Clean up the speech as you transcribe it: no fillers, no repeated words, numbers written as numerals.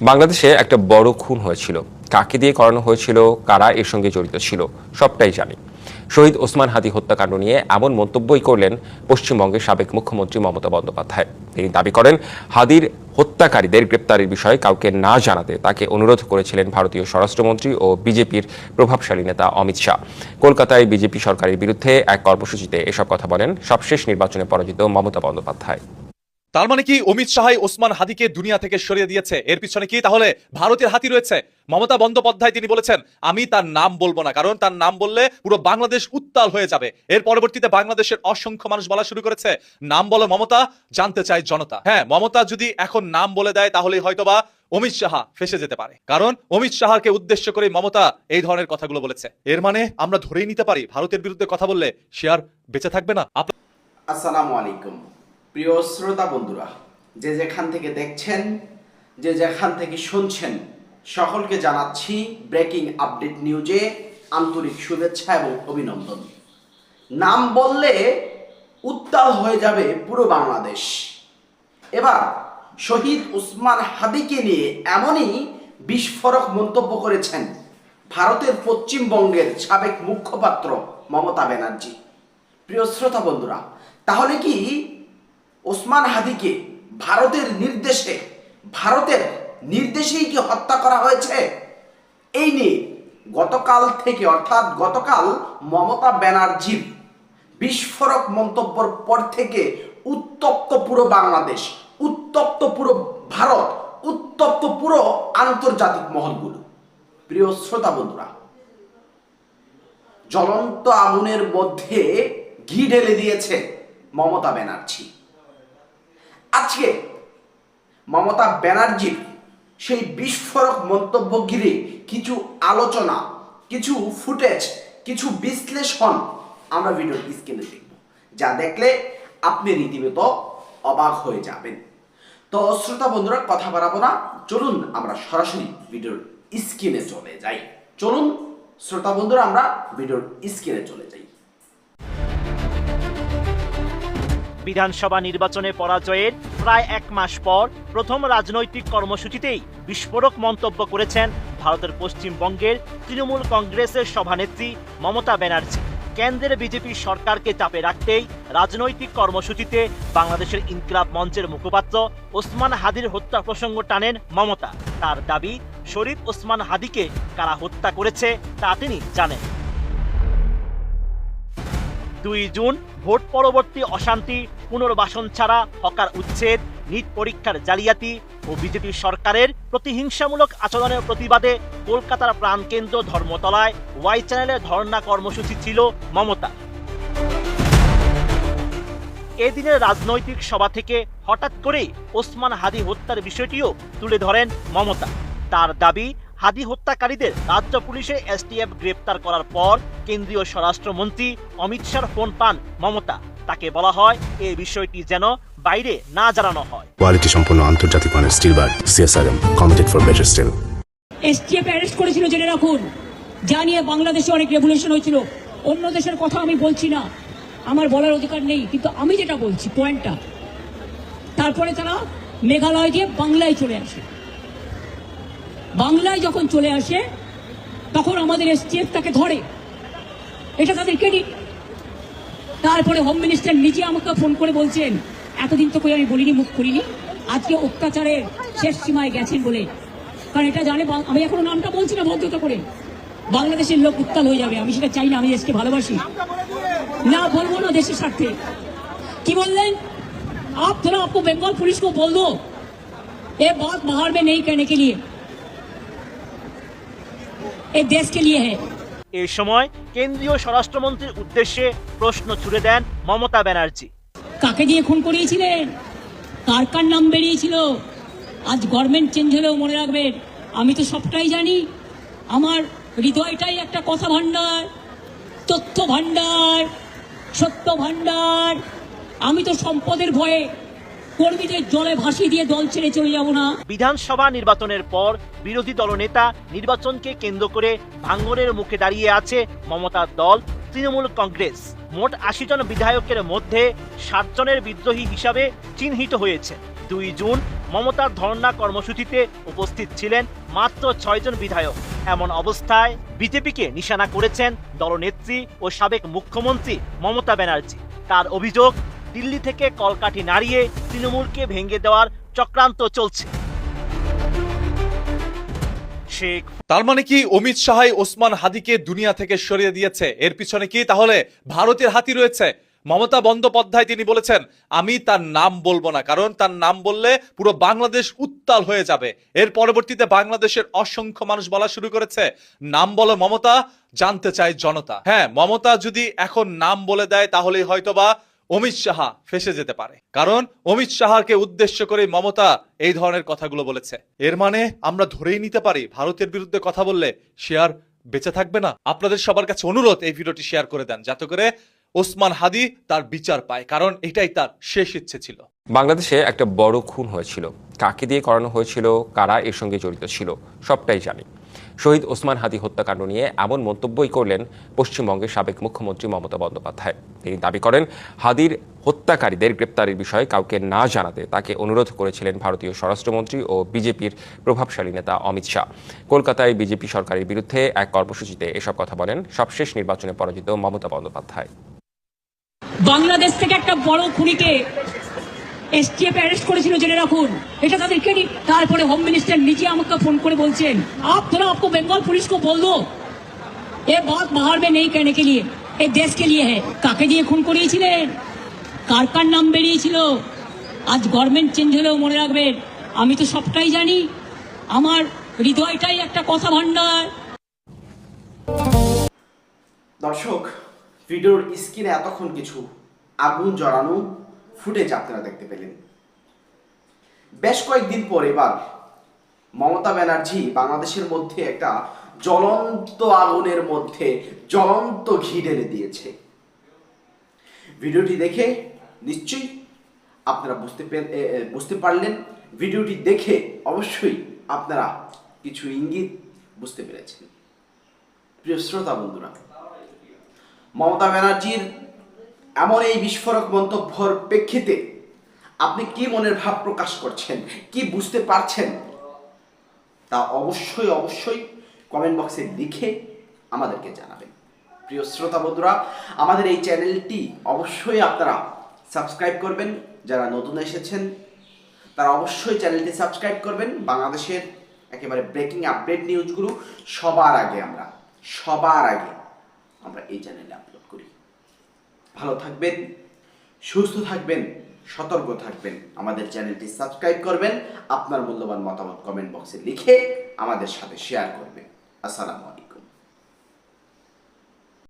বাংলাদেশে একটা বড় খুন হয়েছিল। কাকে দিয়ে করানো হয়েছিল, কারা এর সঙ্গে জড়িত ছিল, সবটাই জানি। শহীদ ওসমান হাদি হত্যাকাণ্ড নিয়ে এমন মন্তব্যই করলেন পশ্চিমবঙ্গের সাবেক মুখ্যমন্ত্রী মমতা বন্দ্যোপাধ্যায়। তিনি দাবি করেন, হাদির হত্যাকারীদের গ্রেপ্তারের বিষয়ে কাউকে না জানাতে তাকে অনুরোধ করেছিলেন ভারতীয় স্বরাষ্ট্রমন্ত্রী ও বিজেপির প্রভাবশালী নেতা অমিত শাহ। কলকাতায় বিজেপি সরকারের বিরুদ্ধে এক কর্মসূচিতে এসব কথা বলেন সবশেষ নির্বাচনে পরাজিত মমতা বন্দ্যোপাধ্যায়। তার মানে কি অমিত শাহই ওসমান হাদিকে দুনিয়া থেকে সরিয়ে দিয়েছে? এর পিছনে কি তাহলে ভারতের হাতি রয়েছে? মমতা বন্দ্যোপাধ্যায় তিনি বলেছেন, আমি তার নাম বলবো না, কারণ তার নাম বললে পুরো বাংলাদেশ উত্তাল হয়ে যাবে। এর পরবর্তীতে বাংলাদেশের অসংখ্য মানুষ বলা শুরু করেছে, নাম বলো মমতা, জানতে চায় জনতা। হ্যাঁ, মমতা যদি এখন নাম বলে দেয় তাহলেই হয়তোবা অমিত শাহ ফেসে যেতে পারে, কারণ অমিত শাহকে উদ্দেশ্য করে মমতা এই ধরনের কথাগুলো বলেছে। এর মানে আমরা ধরেই নিতে পারি ভারতের বিরুদ্ধে কথা বললে সে আর বেঁচে থাকবে না। আসসালামু আলাইকুম প্রিয় শ্রোতা বন্ধুরা, যে যেখান থেকে দেখছেন, যে যেখান থেকে শুনছেন, সকলকে জানাচ্ছি ব্রেকিং আপডেট নিউজে আন্তরিক শুভেচ্ছা এবং অভিনন্দন। নাম বললে উত্তাল হয়ে যাবে পুরো বাংলাদেশ। এবার শহীদ ওসমান হাদিকে নিয়ে এমনই বিস্ফোরক মন্তব্য করেছেন ভারতের পশ্চিমবঙ্গের সাবেক মুখপাত্র মমতা ব্যানার্জি। প্রিয় শ্রোতা বন্ধুরা, তাহলে কি ওসমান হাদিকে ভারতের নির্দেশেই কি হত্যা করা হয়েছে? এই নিয়ে গতকাল থেকে, অর্থাৎ গতকাল মমতা ব্যানার্জির বিস্ফোরক মন্তব্যের পর থেকে উত্তপ্ত পুরো বাংলাদেশ, উত্তপ্ত পুরো ভারত, উত্তপ্ত পুরো আন্তর্জাতিক মহলগুলো। প্রিয় শ্রোতা বন্ধুরা, জ্বলন্ত আগুনের মধ্যে ঘি ঢেলে দিয়েছে মমতা ব্যানার্জি। আজকে মমতা ব্যানার্জির সেই বিস্ফোরক মন্তব্য ঘিরে কিছু আলোচনা, কিছু ফুটেজ, কিছু বিশ্লেষণ আমরা ভিডিওর স্ক্রিনে দেখব, যা দেখলে আপনি রীতিমতো অবাক হয়ে যাবেন। তো শ্রোতা বন্ধুরা, কথা বাড়াবো না, চলুন আমরা সরাসরি ভিডিওর স্ক্রিনে চলে যাই। চলুন শ্রোতা বন্ধুরা, আমরা ভিডিওর স্ক্রিনে চলে যাই। বিধানসভা নির্বাচনে পরাজয়ের প্রায় এক মাস পর প্রথম রাজনৈতিক কর্মসূচিতেই বিস্ফোরক মন্তব্য করেছেন ভারতের পশ্চিমবঙ্গের তৃণমূল কংগ্রেসের সভানেত্রী মমতা ব্যানার্জি। কেন্দ্রের বিজেপি সরকারকে চাপে রাখতেই রাজনৈতিক কর্মসূচিতে বাংলাদেশের ইনকিলাব মঞ্চের মুখপাত্র ওসমান হাদির হত্যা প্রসঙ্গ টানেন মমতা। তার দাবি, শরীফ ওসমান হাদিকে কারা হত্যা করেছে তা তিনি জানেন। 2 জুন ভোট পরবর্তী অশান্তি, পুনর্বাসন ছাড়া হকার উচ্ছেদ, নিট পরীক্ষার জালিয়াতি ও বিজেপি সরকারের প্রতিহিংসামূলক আচরণের প্রতিবাদে কলকাতার প্রাণকেন্দ্র ধর্মতলায় ওয়াই চ্যানেলে ধর্ণা কর্মসূচি ছিল মমতা। এদিনের রাজনৈতিক সভা থেকে হঠাৎ করেই ওসমান হাদি হত্যার বিষয়টিও তুলে ধরেন মমতা। তার দাবি, হাদি হত্যাকারীদের রাজ্য পুলিশে এসটিএফ গ্রেপ্তার করার পর কেন্দ্রীয় স্বরাষ্ট্রমন্ত্রী অমিত শাহর ফোন পান মমতা। তাকে বলা হয় এই বিষয়টি যেন বাইরে না জানানো হয়। কোয়ালিটি সম্পন্ন আন্তর্জাতিক মানের still bar CSRM, committed for better still. STF arrest করেছিল জেনে রাখুন, যা নিয়ে বাংলাদেশে অনেক রেভলিউশন হয়েছিল। অন্য দেশের কথা আমি বলছি না, আমার বলার অধিকার নেই, কিন্তু আমি যেটা বলছি পয়েন্টটা। তারপরে তারা মেঘালয় দিয়ে বাংলায় চলে আসে। বাংলায় যখন চলে আসে তখন আমাদের এসটিএফ তাকে ধরে, এটা তাদের ক্রেডিট। তারপরে হোম মিনিস্টার নিজে আমাকে ফোন করে বলছেন, এতদিন তো কই আমি বলিনি, মুখ করিনি, আজকে অত্যাচারের শেষ সীমায় গেছেন বলে। কারণ এটা জানে, আমি এখনো নামটা বলছি না, ভদ্রতা করে, বাংলাদেশের লোক উত্তাল হয়ে যাবে। আমি সেটা চাই না, আমি দেশকে ভালোবাসি না, বলবো না দেশের স্বার্থে। কি বললেন? आप थोड़ा आपको बंगाल पुलिस को बोल दो ये बात बाहर में नहीं कहने के लिए, ये देश के लिए है। এই সময় কেন্দ্রীয় স্বরাষ্ট্রমন্ত্রীর উদ্দেশ্যে প্রশ্ন ছুড়ে দেন মমতা ব্যানার্জি। কাকে দিয়ে খুন করিয়েছিলেন? কার কার নাম বেরিয়েছিল? আজ গভর্নমেন্ট চেঞ্জ হলেও মনে রাখবেন, আমি তো সবটাই জানি। আমার হৃদয়টাই একটা কথা ভান্ডার, তথ্য ভান্ডার, সত্য ভান্ডার। আমি তো সম্পদের ভয়ে কর্মীদের জলে ভাসিয়ে দিয়ে দল ছেড়ে চলে যাব না। বিধানসভা নির্বাচনের পর বিরোধী দলনেতা নির্বাচনকে কেন্দ্র করে ভাঙনের মুখে দাঁড়িয়ে আছে মমতার দল তৃণমূল কংগ্রেস। মোট 80 জন বিধায়কের মধ্যে 60 জনের বিদ্রোহী হিসাবে চিহ্নিত হয়েছে। 2 জুন মমতার ধর্ণা কর্মসূচিতে উপস্থিত ছিলেন মাত্র 6 জন বিধায়ক। এমন অবস্থায় বিজেপিকে নিশানা করেছেন দলনেত্রী ও সাবেক মুখ্যমন্ত্রী মমতা ব্যানার্জি। তার অভিযোগ, দিল্লি থেকে কলকাঠি নাড়িয়ে তৃণমূলকে ভেঙে দেওয়ার চক্রান্ত চলছে। শেখ তার মানে কি অমিত শাহই ওসমান হাদিকে দুনিয়া থেকে সরিয়ে দিয়েছে? এর পিছনে কি তাহলে ভারতের হাতি রয়েছে? মমতা বন্দ্যোপাধ্যায় তিনি বলেছেন, আমি তার নাম বলবো না, কারণ তার নাম বললে পুরো বাংলাদেশ উত্তাল হয়ে যাবে। এর পরবর্তীতে বাংলাদেশের অসংখ্য মানুষ বলা শুরু করেছে, নাম বলো মমতা, জানতে চায় জনতা। হ্যাঁ, মমতা যদি এখন নাম বলে দেয় তাহলেই হয়তোবা অমিত শাহ ফেসে যেতে পারে, কারণ অমিত শাহকে উদ্দেশ্য করে মমতা এই ধরনের কথাগুলো বলেছে। এর মানে আমরা ধরেই নিতে পারি ভারতের বিরুদ্ধে কথা বললে সে আর বেঁচে থাকবে না। আপনাদের সবার কাছে অনুরোধ, এই ভিডিওটি শেয়ার করে দেন যাতে করে ওসমান হাদি তার বিচার পায়, কারণ এটাই তার শেষ ইচ্ছে ছিল। বাংলাদেশে একটা বড় খুন হয়েছিল। কাকে দিয়ে করানো হয়েছিল, কারা এর সঙ্গে জড়িত ছিল, সবটাই জানি। শহীদ ওসমান হাদি হত্যাকাণ্ড নিয়ে এমন মন্তব্যই করলেন পশ্চিমবঙ্গের সাবেক মুখ্যমন্ত্রী মমতা বন্দ্যোপাধ্যায়। তিনি দাবি করেন, হাদির হত্যাকারীদের গ্রেপ্তারের বিষয়ে কাউকে না জানাতে তাকে অনুরোধ করেছিলেন ভারতীয় স্বরাষ্ট্রমন্ত্রী ও বিজেপির প্রভাবশালী নেতা অমিত শাহ। কলকাতায় বিজেপি সরকারের বিরুদ্ধে এক কর্মসূচিতে এসব কথা বলেন সবশেষ নির্বাচনে পরাজিত মমতা বন্দ্যোপাধ্যায়। বাংলাদেশ থেকে একটা বড় খুনিকে এসটিএফ অ্যারেস্ট করেছিল, জেনে রাখুন। এটা তাদের ক্রেডিট। তারপরে হোম মিনিস্টার নিজে আমাকে ফোন করে বলছেন, आपको बंगाल पुलिस को बोल दो ये बात बाहर में नहीं कहने के लिए, ये देश के लिए है। কাকে দিয়ে খুন করিয়েছিলেন, কার কার নাম বেরিয়েছিল? আজ গভর্নমেন্ট চেঞ্জ হলেও মনে রাখবেন, আমি তো সবটাই জানি। আমার হৃদয়টাই একটা কথা ভান্ডার। দর্শক, ভিডিওর স্ক্রিনে এতক্ষণ কিছু আগুন জ্বালানো ফুটেজ আপনারা দেখতে পেলেন। বেশ কয়েকদিন পর এবার মমতা ব্যানার্জি বাংলাদেশের মধ্যে একটা জ্বলন্ত আগুনের মধ্যে জ্বলন্ত ঘি ঢেলে দিয়েছে। ভিডিওটি দেখে নিশ্চয়ই আপনারা বুঝতে পারলেন। ভিডিওটি দেখে অবশ্যই আপনারা কিছু ইঙ্গিত বুঝতে পেরেছেন। প্রিয় শ্রোতা বন্ধুরা, মমতা ব্যানার্জির এমন এই বিস্ফোরক মন্তব্যের প্রেক্ষিতে আপনি কি মনের ভাব প্রকাশ করছেন, কি বুঝতে পারছেন, তা অবশ্যই কমেন্ট বক্সে লিখে আমাদেরকে জানাবেন। প্রিয় শ্রোতা বন্ধুরা, আমাদের এই চ্যানেলটি অবশ্যই আপনারা সাবস্ক্রাইব করবেন। যারা নতুন এসেছেন তারা অবশ্যই চ্যানেলটি সাবস্ক্রাইব করবেন। বাংলাদেশের একেবারে ব্রেকিং আপডেট নিউজগুলো সবার আগে আমরা এই চ্যানেলে আপলোড করি। ভালো থাকবেন, সুস্থ থাকবেন, সতর্ক থাকবেন। আমাদের চ্যানেলটি সাবস্ক্রাইব করবেন, আপনার মূল্যবান মতামত কমেন্ট বক্সে লিখে আমাদের সাথে শেয়ার করবেন। আসসালামু আলাইকুম।